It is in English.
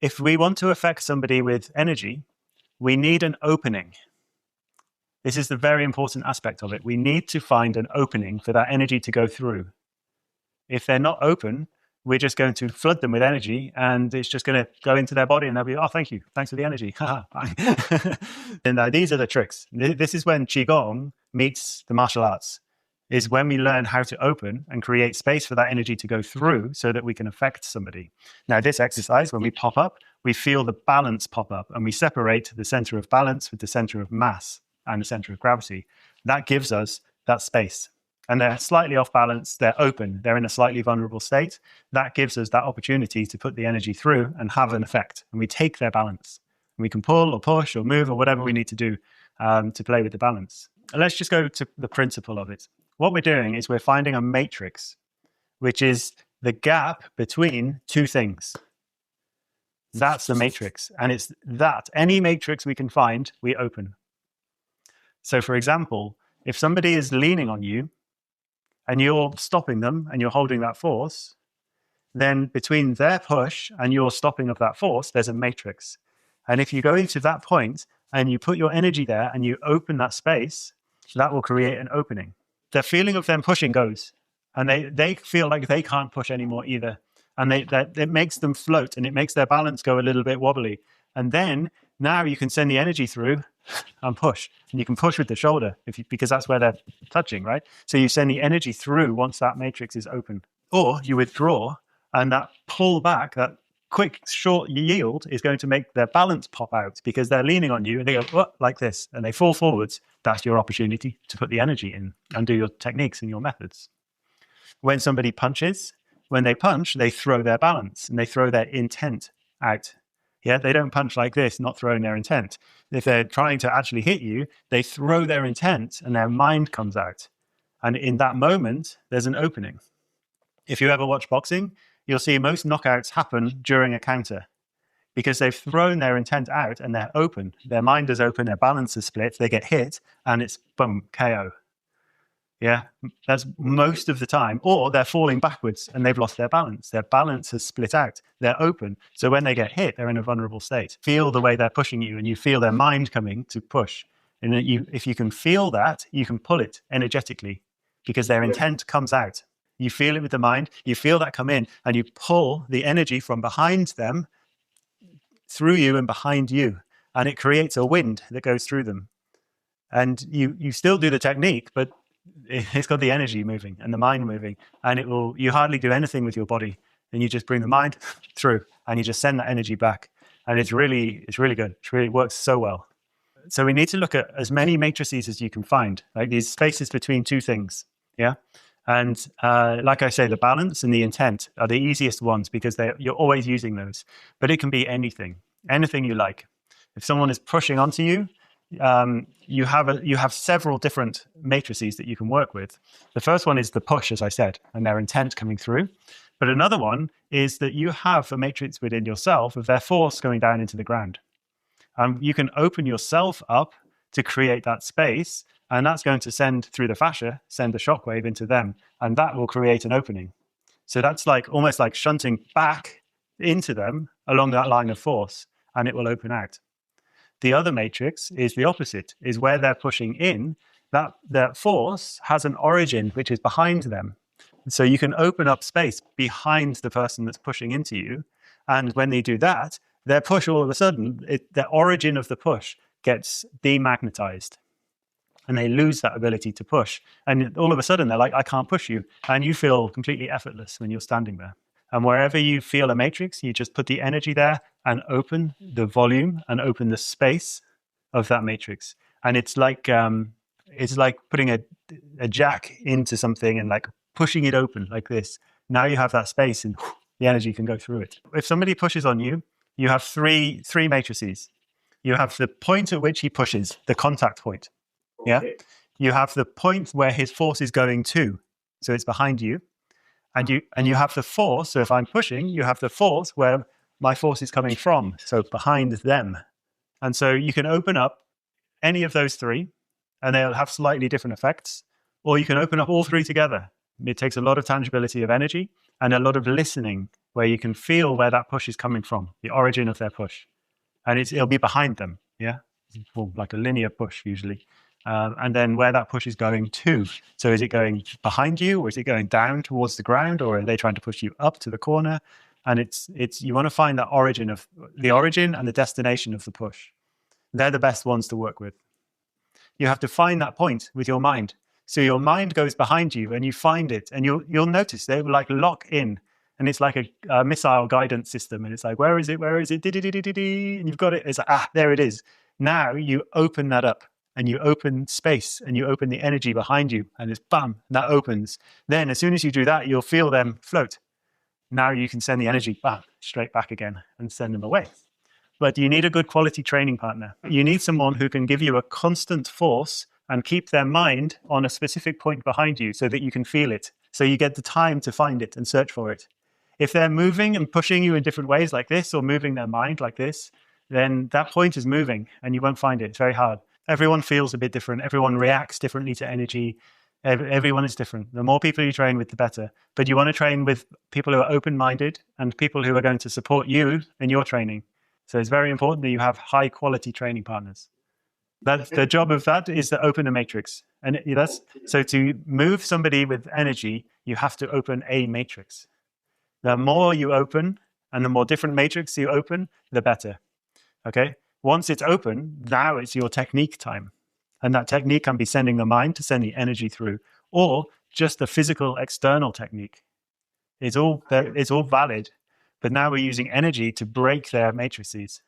If we want to affect somebody with energy, we need an opening. This is the very important aspect of it. We need to find an opening for that energy to go through. If they're not open, we're just going to flood them with energy, and it's just going to go into their body, and they'll be, oh, thank you. Thanks for the energy. And these are the tricks. This is when Qigong meets the martial arts, is when we learn how to open and create space for that energy to go through so that we can affect somebody. Now, this exercise, when we pop up, we feel the balance pop up, and we separate the center of balance with the center of mass and the center of gravity. That gives us that space. And they're slightly off balance, they're open, they're in a slightly vulnerable state. That gives us that opportunity to put the energy through and have an effect. And we take their balance. And we can pull or push or move or whatever we need to do to play with the balance. And let's just go to the principle of it. What we're doing is we're finding a matrix, which is the gap between two things. That's the matrix. And it's that. Any matrix we can find, we open. So for example, if somebody is leaning on you, and you're stopping them and you're holding that force, then between their push and your stopping of that force, there's a matrix. And if you go into that point and you put your energy there and you open that space, that will create an opening. The feeling of them pushing goes, and they feel like they can't push anymore either. And it makes them float, and it makes their balance go a little bit wobbly. And then now you can send the energy through and push. And you can push with the shoulder because that's where they're touching, right? So you send the energy through once that matrix is open. Or you withdraw, and that pull back, that quick, short yield is going to make their balance pop out because they're leaning on you and they go, oh, like this, and they fall forwards. That's your opportunity to put the energy in and do your techniques and your methods. When somebody punches, when they punch, they throw their balance and they throw their intent out. Yeah, they don't punch like this, not throwing their intent. If they're trying to actually hit you, they throw their intent and their mind comes out. And in that moment, there's an opening. If you ever watch boxing, you'll see most knockouts happen during a counter because they've thrown their intent out and they're open. Their mind is open, their balance is split, they get hit, and it's boom, KO. Yeah, that's most of the time. Or they're falling backwards and they've lost their balance. Their balance has split out. They're open. So when they get hit, they're in a vulnerable state. Feel the way they're pushing you and you feel their mind coming to push. And if you can feel that, you can pull it energetically because their intent comes out. You feel it with the mind, you feel that come in, and you pull the energy from behind them through you and behind you. And it creates a wind that goes through them. And you still do the technique, but it's got the energy moving and the mind moving, and you hardly do anything with your body, and you just bring the mind through and you just send that energy back, and it's really good. It really works so well. So we need to look at as many matrices as you can find, like these spaces between two things. Yeah. And like I say, the balance and the intent are the easiest ones because you're always using those, but it can be anything you like. If someone is pushing onto you, you have several different matrices that you can work with. The first one is the push, as I said, and their intent coming through. But another one is that you have a matrix within yourself of their force going down into the ground. You can open yourself up to create that space, and that's going to send through the fascia, send a shockwave into them, and that will create an opening. So that's almost like shunting back into them along that line of force, and it will open out. The other matrix is the opposite, is where they're pushing in, that force has an origin which is behind them. So you can open up space behind the person that's pushing into you. And when they do that, their push all of a sudden, the origin of the push gets demagnetized. And they lose that ability to push. And all of a sudden, they're like, I can't push you. And you feel completely effortless when you're standing there. And wherever you feel a matrix, you just put the energy there and open the volume and open the space of that matrix. And it's like putting a jack into something and like pushing it open like this. Now you have that space and the energy can go through it. If somebody pushes on you, you have three matrices. You have the point at which he pushes, the contact point. Yeah. You have the point where his force is going to. So it's behind you. And you have the force. So if I'm pushing, you have the force where my force is coming from. So behind them. And so you can open up any of those three and they'll have slightly different effects. Or you can open up all three together. It takes a lot of tangibility of energy and a lot of listening, where you can feel where that push is coming from, the origin of their push. And it'll be behind them, yeah? Well, like a linear push usually. And then where that push is going to. So is it going behind you, or is it going down towards the ground, or are they trying to push you up to the corner? And you want to find that origin and the destination of the push. They're the best ones to work with. You have to find that point with your mind. So your mind goes behind you and you find it, and you'll notice they will like lock in, and it's like a missile guidance system. And it's like, where is it? Where is it? And you've got it. It's like, there it is. Now you open that up, and you open space, and you open the energy behind you, and it's bam, and that opens. Then as soon as you do that, you'll feel them float. Now you can send the energy bam, straight back again and send them away. But you need a good quality training partner. You need someone who can give you a constant force and keep their mind on a specific point behind you so that you can feel it. So you get the time to find it and search for it. If they're moving and pushing you in different ways like this, or moving their mind like this, then that point is moving and you won't find it. It's very hard. Everyone feels a bit different. Everyone reacts differently to energy. Everyone is different. The more people you train with, the better. But you want to train with people who are open-minded and people who are going to support you in your training. So it's very important that you have high-quality training partners. The job of that is to open a matrix. And so to move somebody with energy, you have to open a matrix. The more you open and the more different matrix you open, the better. Okay? Once it's open, now it's your technique time. And that technique can be sending the mind to send the energy through, or just a physical external technique. It's all valid. But now we're using energy to break their matrices.